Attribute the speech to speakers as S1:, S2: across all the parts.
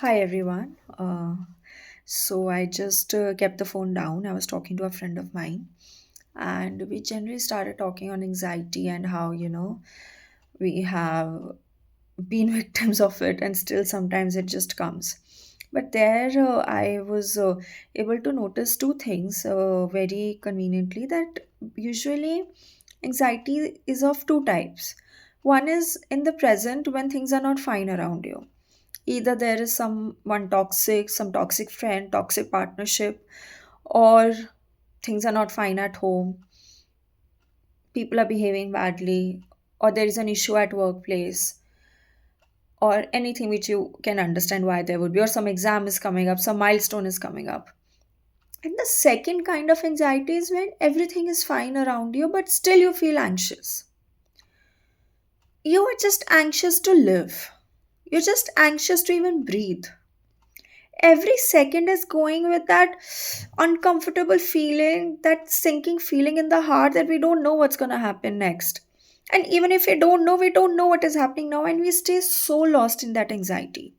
S1: Hi everyone. So I just kept the phone down. I was talking to a friend of mine, and we generally started talking on anxiety and how we have been victims of it, and still sometimes it just comes. But there, I was able to notice two things very conveniently that usually anxiety is of two types. One is in the present when things are not fine around you. Either there is some toxic friend, toxic partnership, or things are not fine at home, people are behaving badly, or there is an issue at workplace, or anything which you can understand why there would be, or some exam is coming up, some milestone is coming up. And the second kind of anxiety is when everything is fine around you, but still you feel anxious. You are just anxious to live. You're just anxious to even breathe. Every second is going with that uncomfortable feeling, that sinking feeling in the heart that we don't know what's going to happen next. And even if we don't know what is happening now, and we stay so lost in that anxiety.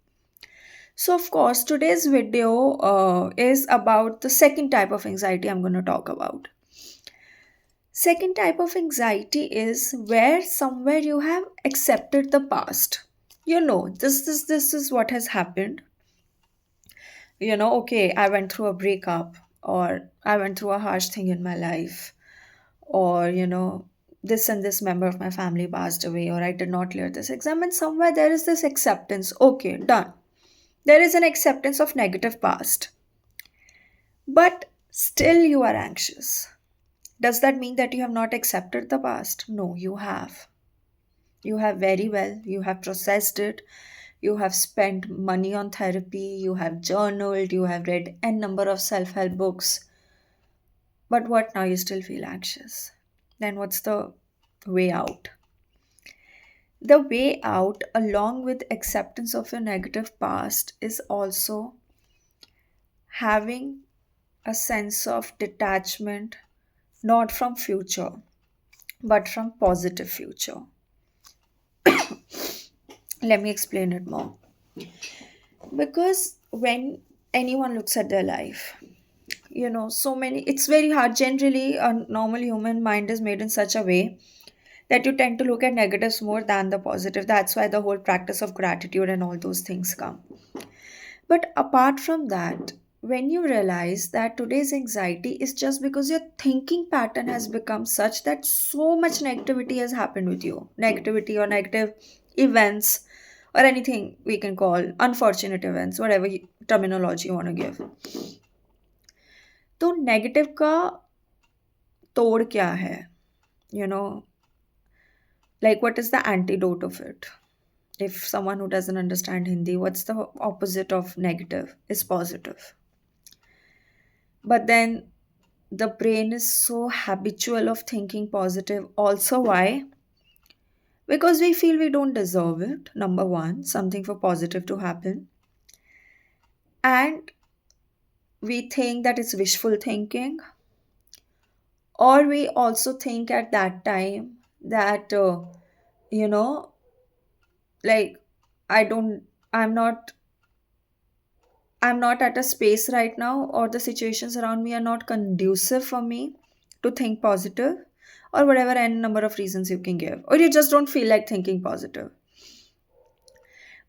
S1: So, of course, today's video is about the second type of anxiety I'm going to talk about. Second type of anxiety is where somewhere you have accepted the past. You know, this is what has happened. Okay, I went through a breakup, or I went through a harsh thing in my life, or this and this member of my family passed away, or I did not clear this exam, and somewhere there is this acceptance. Okay, done. There is an acceptance of negative past, but still you are anxious. Does that mean that you have not accepted the past? No, you have. You have very well. You have processed it. You have spent money on therapy. You have journaled. You have read n number of self help books. But what now? You still feel anxious. Then what's the way out? The way out, along with acceptance of your negative past, is also having a sense of detachment, not from future, but from positive future. Let me explain it more. Because when anyone looks at their life, so many, it's very hard. Generally, a normal human mind is made in such a way that you tend to look at negatives more than the positive. That's why the whole practice of gratitude and all those things come. But apart from that, when you realize that today's anxiety is just because your thinking pattern has become such that so much negativity has happened with you, negativity or negative events, or anything we can call unfortunate events, whatever terminology you want to give. तो negative का तोड़ क्या है? You know, like what is the antidote of it? If someone who doesn't understand Hindi, what's the opposite of negative? Is positive. But then the brain is so habitual of thinking positive. Also, why? Because we feel we don't deserve it. Number one, something for positive to happen. And we think that it's wishful thinking. Or we also think at that time that, you know, like, I don't, I'm not I'm not at a space right now, or the situations around me are not conducive for me to think positive, or whatever n number of reasons you can give, or you just don't feel like thinking positive.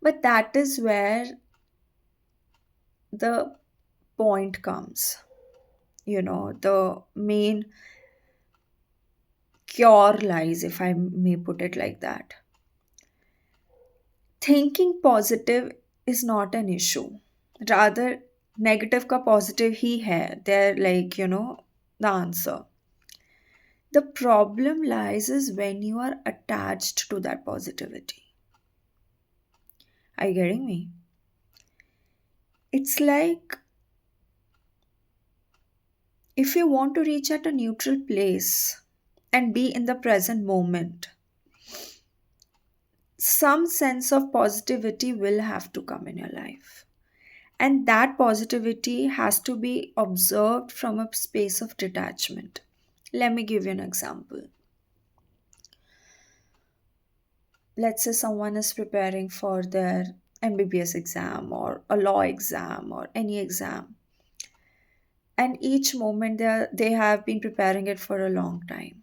S1: But that is where the point comes. The main cure lies, if I may put it like that. Thinking positive is not an issue. Rather, negative ka positive hi hai. They're like, the answer. The problem lies is when you are attached to that positivity. Are you getting me? It's like if you want to reach at a neutral place and be in the present moment, some sense of positivity will have to come in your life. And that positivity has to be observed from a space of detachment. Let me give you an example. Let's say someone is preparing for their MBBS exam or a law exam or any exam. And each moment they have been preparing it for a long time.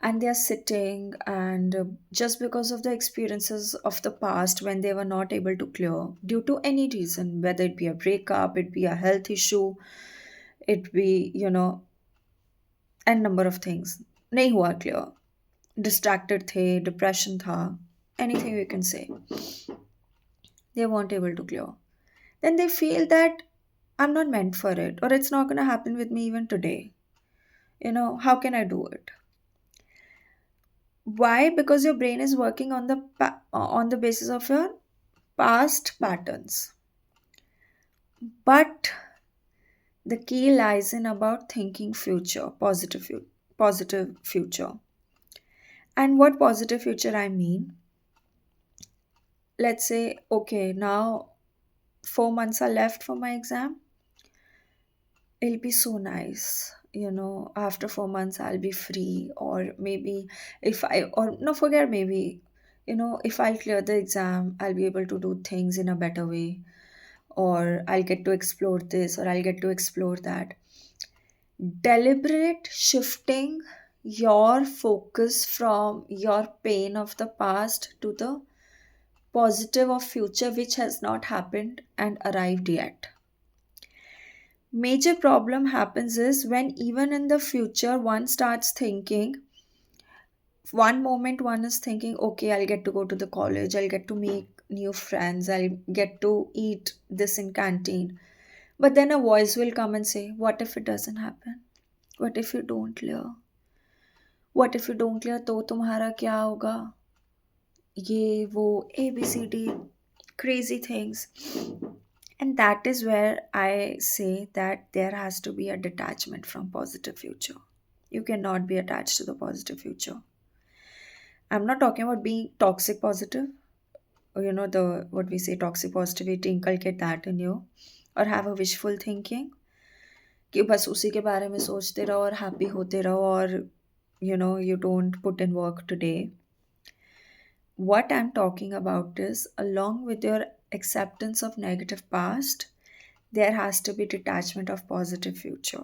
S1: And they are sitting, and just because of the experiences of the past when they were not able to clear due to any reason, whether it be a breakup, it be a health issue, it be, and number of things, नहीं हुआ clear, distracted थे, depression था, anything we can say, they weren't able to clear. Then they feel that I'm not meant for it, or it's not going to happen with me even today. How can I do it? Why? Because your brain is working on on the basis of your past patterns. But the key lies in about thinking future, positive future. And what positive future I mean? Let's say, okay, now 4 months are left for my exam. It'll be so nice. After 4 months, I'll be free. Or maybe or no, forget maybe, if I'll clear the exam, I'll be able to do things in a better way. Or I'll get to explore this, or I'll get to explore that. Deliberate shifting your focus from your pain of the past to the positive of future which has not happened and arrived yet. Major problem happens is when even in the future one starts thinking, one moment one is thinking, okay, I'll get to go to the college, I'll get to make new friends, I'll get to eat this in canteen. But then a voice will come and say, what if it doesn't happen? What if you don't clear? What if you don't clear तो तुम्हारा क्या होगा? ये वो ABCD crazy things. And that is where I say that there has to be a detachment from positive future. You cannot be attached to the positive future. I'm not talking about being toxic positive, or the what we say toxic positivity, inculcate that in you, or have a wishful thinking कि बस उसी के बारे में सोचते रहो और happy होते रहो और you don't put in work today. What I'm talking about is, along with your acceptance of negative past, there has to be detachment of positive future.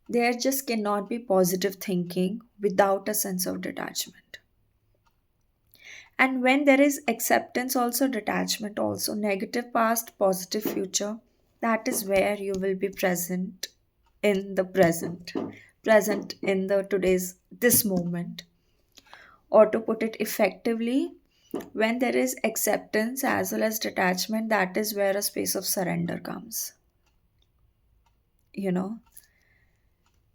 S1: There just cannot be positive thinking without a sense of detachment. And when there is acceptance, also detachment, also negative past, positive future, that is where you will be present in the present in the today's this moment. Or to put it effectively, when there is acceptance as well as detachment, that is where a space of surrender comes. You know,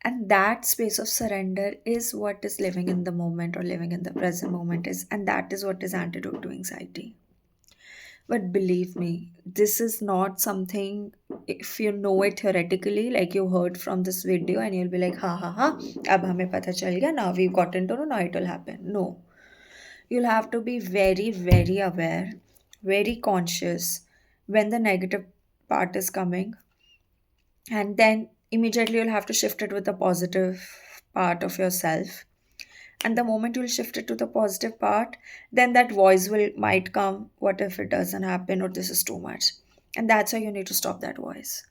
S1: and that space of surrender is what is living in the moment or living in the present moment is, and that is what is antidote to anxiety. But believe me, this is not something, if you know it theoretically, like you heard from this video and you'll be like, ha ha ha, ab hame pata chal gaya, now we've gotten to know, now it will happen. No. You'll have to be very, very aware, very conscious when the negative part is coming, and then immediately you'll have to shift it with the positive part of yourself. And the moment you'll shift it to the positive part, then that voice will might come, what if it doesn't happen, or this is too much. And that's why you need to stop that voice.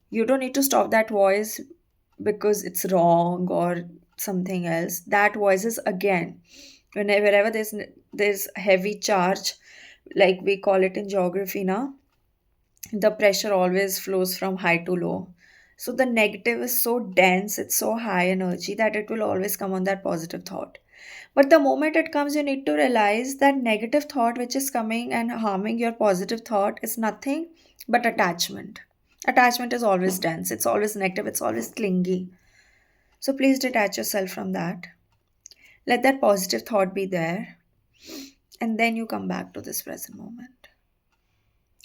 S1: You don't need to stop that voice because it's wrong or something else. That voice is again, wherever there's heavy charge, like we call it in geography now, the pressure always flows from high to low. So the negative is so dense, it's so high energy that it will always come on that positive thought. But the moment it comes, you need to realize that negative thought which is coming and harming your positive thought is nothing but attachment. Attachment is always dense, it's always negative, it's always clingy. So please detach yourself from that. Let that positive thought be there, and then you come back to this present moment.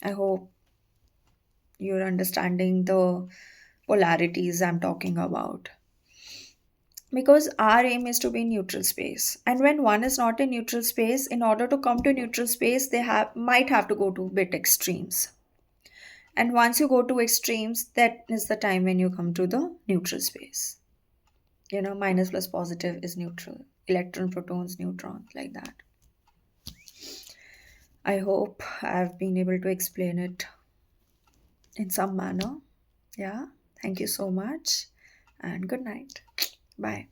S1: I hope you're understanding the polarities I'm talking about. Because our aim is to be in neutral space. And when one is not in neutral space, in order to come to neutral space, they might have to go to bit extremes. And once you go to extremes, that is the time when you come to the neutral space. Minus plus positive is neutral. Electron, protons, neutrons, like that. I hope I've been able to explain it in some manner. Yeah. Thank you so much and good night. Bye.